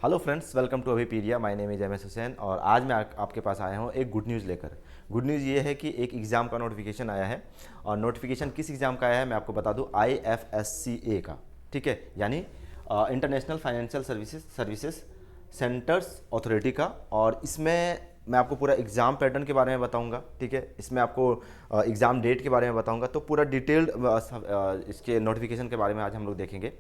Hello friends, welcome to Abhipedia. My name is M S Hussain और आज मैं आपके पास आया हूँ एक गुड न्यूज़ लेकर। गुड न्यूज़ ये है कि एक एग्ज़ाम का नोटिफिकेशन आया है और नोटिफिकेशन किस एग्ज़ाम का आया है मैं आपको बता दूँ, IFSCA का। ठीक है, यानी international financial services centres authority का। और इसमें मैं आपको पूरा एग्ज़ाम पैटर्न के बारे में बताऊंगा। ठीक है, इसमें आपको एग्ज़ाम डेट के बारे में बताऊंगा। तो पूरा डिटेल्ड इसके नोटिफिकेशन के बारे में आज हम लोग देखेंगे।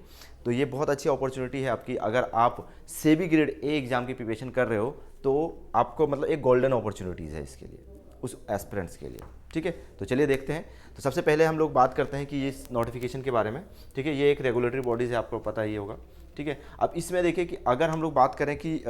तो ये बहुत अच्छी अपॉर्चुनिटी है आपकी। अगर आप सेबी ग्रेड ए एग्ज़ाम की प्रिपरेशन कर रहे हो तो आपको मतलब एक गोल्डन अपॉर्चुनिटीज़ है इसके लिए, उस एस्पिरेंट्स के लिए। ठीक है, तो चलिए देखते हैं। तो सबसे पहले हम लोग बात करते हैं कि ये नोटिफिकेशन के बारे में। ठीक है, ये एक रेगुलेटरी बॉडीज़ है, आपको पता ही होगा। ठीक है, अब इसमें देखिए कि अगर हम लोग बात करें कि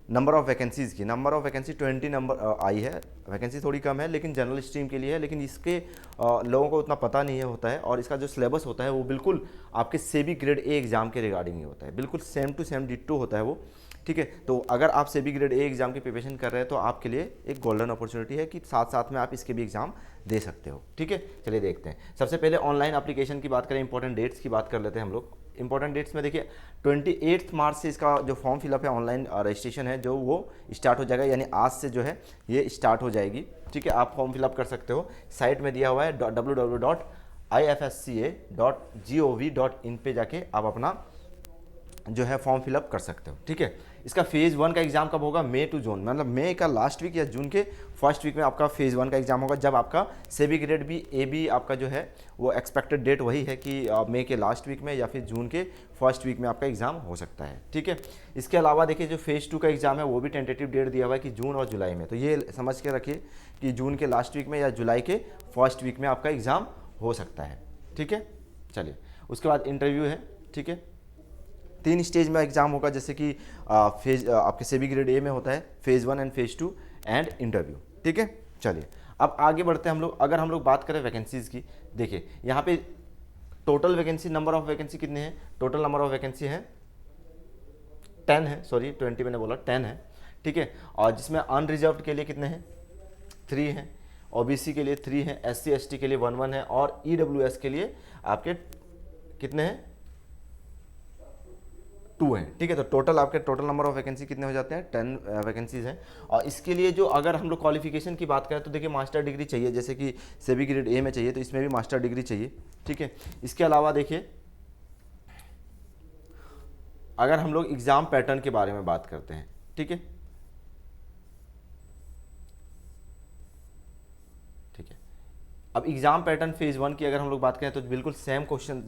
नंबर ऑफ़ वैकेंसीज़ की, नंबर ऑफ़ वैकेंसी 20 नंबर आई है। वैकेंसी थोड़ी कम है लेकिन जनरल स्ट्रीम के लिए है, लेकिन इसके लोगों को उतना पता नहीं है होता है। और इसका जो सिलेबस होता है वो बिल्कुल आपके सेबी ग्रेड ए एग्ज़ाम के रिगार्डिंग ही होता है, बिल्कुल सेम टू सेम डिट्टो होता है वो। ठीक है, तो अगर आप सेबी ग्रेड ए एग्ज़ाम की प्रिपरेशन कर रहे हैं तो आपके लिए एक गोल्डन अपॉर्चुनिटी है कि साथ साथ में आप इसके भी एग्ज़ाम दे सकते हो। ठीक है, चलिए देखते हैं। सबसे पहले ऑनलाइन एप्लीकेशन की बात करें, इंपॉर्टेंट डेट्स की बात कर लेते हैं हम लोग। इंपॉर्टेंट डेट्स में देखिए 28 मार्च से इसका जो फॉर्म फिलअप है, ऑनलाइन रजिस्ट्रेशन है जो वो स्टार्ट हो जाएगा, यानी आज से जो है ये स्टार्ट हो जाएगी। ठीक है, आप फॉर्म फिलअप कर सकते हो। साइट में दिया हुआ है www.ifsca.gov.in पे जाके आप अपना जो है फॉर्म फिलअप कर सकते हो। ठीक है, इसका फेज़ 1 का एग्ज़ाम कब होगा? मई टू जून, मतलब मई का लास्ट वीक या जून के फर्स्ट वीक में आपका फेज़ 1 का एग्ज़ाम होगा, जब आपका SEBI grade B A B आपका जो है वो एक्सपेक्टेड डेट वही है कि मई के लास्ट वीक में या फिर जून के फर्स्ट वीक में आपका एग्ज़ाम हो सकता है। ठीक है, इसके अलावा देखिए जो फेज़ 2 का एग्ज़ाम है वो भी टेंटेटिव डेट दिया हुआ है कि जून और जुलाई में। तो ये समझ के रखिए कि जून के लास्ट वीक में या जुलाई के फर्स्ट वीक में आपका एग्ज़ाम हो सकता है। ठीक है, चलिए उसके बाद इंटरव्यू है। ठीक है, 3 स्टेज में एग्जाम होगा, जैसे कि फेज आपके सेबी ग्रेड ए में होता है phase 1 and phase 2 and interview. ठीक है, चलिए अब आगे बढ़ते हैं हम लोग। अगर हम लोग बात करें वैकेंसीज़ की, देखिए यहाँ पे total vacancy, number of vacancy कितने हैं? टोटल नंबर ऑफ वैकेंसी है 10 है, सॉरी 20 मैंने बोला, 10 है। ठीक है, और जिसमें अनरिजर्व्ड के लिए कितने हैं? 3 हैं। ओबीसी के लिए 3 हैं, SC ST के लिए 1 है, और EWS के लिए आपके कितने हैं? 2 हैं। ठीक है, तो टोटल आपके टोटल नंबर ऑफ वैकेंसी कितने हो जाते हैं? 10 वैकेंसीज हैं। और इसके लिए जो अगर हम लोग क्वालिफिकेशन की बात करें तो देखिए मास्टर डिग्री चाहिए, जैसे कि सेबी ग्रेड ए में चाहिए तो इसमें भी मास्टर डिग्री चाहिए। ठीक है, इसके अलावा देखिए अगर हम लोग एग्ज़ाम पैटर्न के बारे में बात करते हैं। ठीक है, ठीक है, अब एग्ज़ाम पैटर्न फेज़ 1 की अगर हम लोग बात करें तो बिल्कुल सेम क्वेश्चन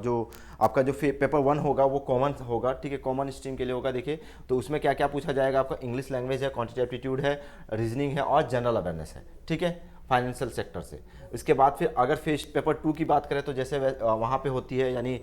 जो आपका जो पेपर 1 होगा वो कॉमन होगा। ठीक है, कॉमन स्ट्रीम के लिए होगा। देखिए तो उसमें क्या क्या पूछा जाएगा आपका? इंग्लिश लैंग्वेज है, क्वांटिटेटिव एप्टीट्यूड है, रीजनिंग है और जनरल अवेयरनेस है। ठीक है, फाइनेंशियल सेक्टर से। इसके बाद फिर अगर फेज पेपर 2 की बात करें तो जैसे वहाँ पे होती है, यानी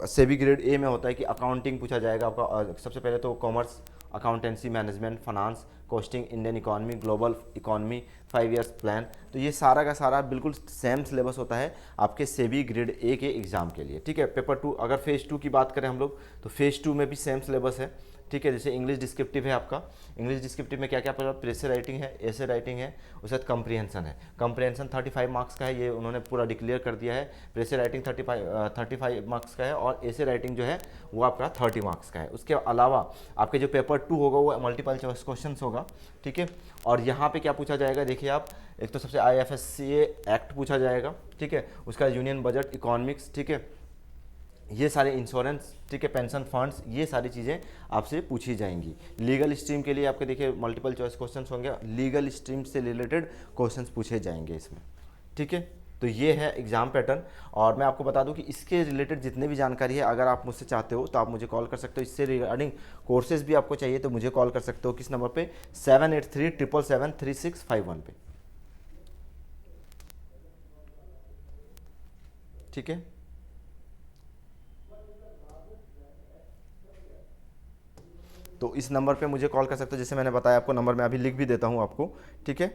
सेबी ग्रेड ए में होता है कि अकाउंटिंग पूछा जाएगा आपका। सबसे पहले तो commerce, accountancy, management, finance, costing, Indian economy, global economy, 5 years plan. तो ये सारा का सारा बिल्कुल सेम सिलेबस होता है आपके सेबी ग्रेड ए के एग्ज़ाम के लिए। ठीक है, पेपर 2 अगर फेज़ 2 की बात करें हम लोग तो फेज़ 2 में भी सेम सिलेबस है। ठीक है, जैसे इंग्लिश डिस्क्रिप्टिव है आपका। इंग्लिश डिस्क्रिप्टिव में क्या क्या पड़ा? प्रेशर राइटिंग है, एसे राइटिंग है, उसके बाद कंप्रीहेंशन है। कंप्रीहेंशन 35 मार्क्स का है, ये उन्होंने पूरा डिक्लेयर कर दिया है। प्रेशर राइटिंग 35 मार्क्स का है, और एसे राइटिंग जो है वो आपका 30 मार्क्स का है। उसके अलावा आपके जो पेपर 2 होगा वो मल्टीपल चॉइस क्वेश्चन होगा। ठीक है, और यहाँ पे क्या पूछा जाएगा? देखिए आप, एक तो सबसे IFSCA एक्ट पूछा जाएगा। ठीक है, उसका यूनियन बजट, इकोनॉमिक्स, ठीक है, ये सारे इंश्योरेंस, ठीक है, पेंशन फंड्स, ये सारी चीज़ें आपसे पूछी जाएंगी। लीगल स्ट्रीम के लिए आपके देखिए मल्टीपल चॉइस क्वेश्चंस होंगे, लीगल स्ट्रीम से रिलेटेड क्वेश्चंस पूछे जाएंगे इसमें। ठीक है, तो ये है एग्ज़ाम पैटर्न। और मैं आपको बता दूं कि इसके रिलेटेड जितने भी जानकारी है, अगर आप मुझसे चाहते हो तो आप मुझे कॉल कर सकते हो। इससे रिगार्डिंग कोर्सेज भी आपको चाहिए तो मुझे कॉल कर सकते हो। किस नंबर पे? 7837773651 पे। ठीक है, तो इस नंबर पे मुझे कॉल कर सकते हो। जैसे मैंने बताया आपको, नंबर मैं अभी लिख भी देता हूँ आपको। ठीक है,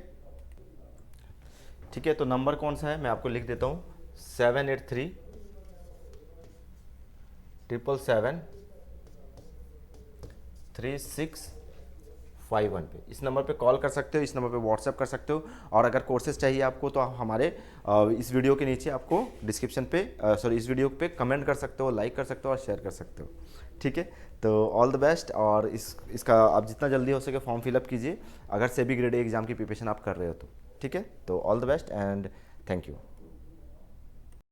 ठीक है, तो नंबर कौन सा है मैं आपको लिख देता हूँ, 783 777 3651। 51 पे। इस नंबर पे कॉल कर सकते हो, इस नंबर पे व्हाट्सएप कर सकते हो। और अगर कोर्सेज चाहिए आपको तो आप हमारे इस वीडियो के नीचे आपको डिस्क्रिप्शन पे सॉरी इस वीडियो पे कमेंट कर सकते हो, लाइक कर सकते हो और शेयर कर सकते हो। ठीक है, तो ऑल द बेस्ट। और इसका आप जितना जल्दी हो सके फॉर्म फिलअप कीजिए अगर सेबी ग्रेड ए एग्ज़ाम की प्रिपरेशन आप कर रहे हो तो। ठीक है, तो all the best and thank you.